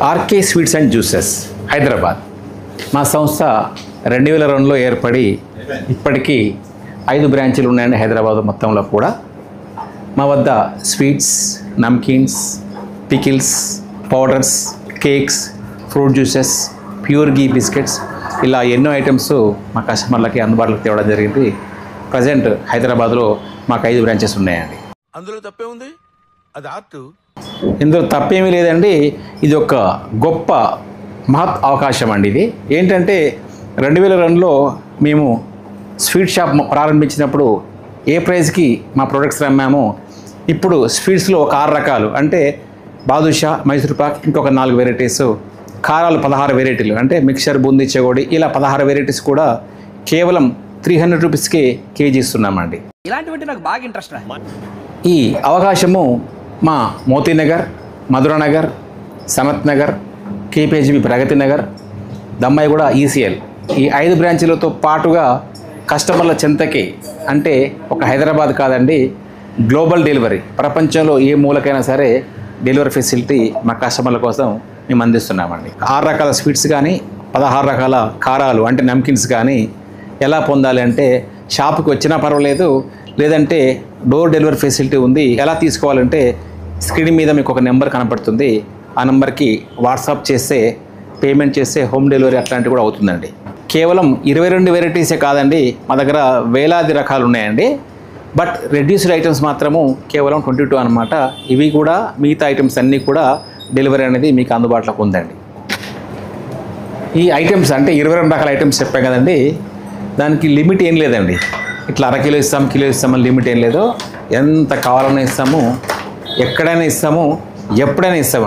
RK sweets and juices Hyderabad. మా సంస్థ 2002లో ఏర్పడి ఇప్పటికీ 5 బ్రాంచీలు ఉన్నాయండి హైదరాబాద్ మొత్తంలో కూడా. మా వద్ద sweets, namkeens, pickles, powders, cakes, fruit juices, pure ghee biscuits ఇలా ఎన్నో ఐటమ్స్ మా కస్టమర్లకి అందుబాటులోకి తేవడం జరిగింది. ప్రజెంట్ హైదరాబాద్లో మాకు 5 బ్రాంచెస్ ఉన్నాయండి. అందులో తప్పే ఉంది, అది ఆర్ట్. ఇందులో తప్పేమీ లేదండి. ఇది ఒక గొప్ప మహత్ అవకాశం అండి. ఇది ఏంటంటే 2002లో మేము స్వీట్ షాప్ ప్రారంభించినప్పుడు ఏ ప్రైస్కి మా ప్రొడక్ట్స్ అమ్మామో ఇప్పుడు స్వీట్స్లో ఒక 6 రకాలు అంటే బాదుషా, మైసూర్ పాక్, ఇంకొక 4 వెరైటీస్, కారాలు 16 వెరైటీలు అంటే మిక్చర్, బూందీ, చెగోడి ఇలా 16 వెరైటీస్ కూడా కేవలం 300 రూపీస్కే కేజీ ఇస్తున్నామండి. ఇలాంటివంటే నాకు బాగా ఇంట్రెస్ట్. ఈ అవకాశము మా మోతీనగర్, మధురానగర్, సమత్ నగర్, కేపీహెచ్బి ప్రగతి నగర్, దమ్మాయిగూడ, ఈసీఎల్ ఈ 5 బ్రాంచీలతో పాటుగా కస్టమర్ల చెంతకి అంటే ఒక హైదరాబాద్ కాదండి, గ్లోబల్ డెలివరీ ప్రపంచంలో ఏ మూలకైనా సరే డెలివరీ ఫెసిలిటీ మా కస్టమర్ల కోసం మేము అందిస్తున్నామండి. 6 రకాల స్వీట్స్ కానీ 16 రకాల కారాలు అంటే నమ్కిన్స్ కానీ ఎలా పొందాలి అంటే షాప్కి వచ్చినా పర్వాలేదు, లేదంటే డోర్ డెలివరీ ఫెసిలిటీ ఉంది. ఎలా తీసుకోవాలంటే స్క్రీన్ మీద మీకు ఒక నెంబర్ కనపడుతుంది, ఆ నెంబర్కి వాట్సాప్ చేస్తే పేమెంట్ చేస్తే హోమ్ డెలివరీ అట్లాంటివి కూడా అవుతుందండి. కేవలం 22 వెరైటీసే కాదండి, మా దగ్గర వేలాది రకాలు ఉన్నాయండి. బట్ రెడ్యూస్డ్ ఐటమ్స్ మాత్రము కేవలం 22 అనమాట. ఇవి కూడా మిగతా ఐటమ్స్ అన్నీ కూడా డెలివరీ అనేది మీకు అందుబాటులోకి ఉందండి. ఈ ఐటమ్స్ అంటే 22 రకాల ఐటమ్స్ చెప్పాం కదండి, దానికి లిమిట్ ఏం లేదండి. ఇట్లా అరకిలో ఇస్తాం, కిలో ఇస్తామని లిమిట్ ఏం లేదు. ఎంత కావాలన్నా ఇస్తాము, ఎక్కడైనా ఇస్తాము, ఎప్పుడైనా ఇస్తామండి.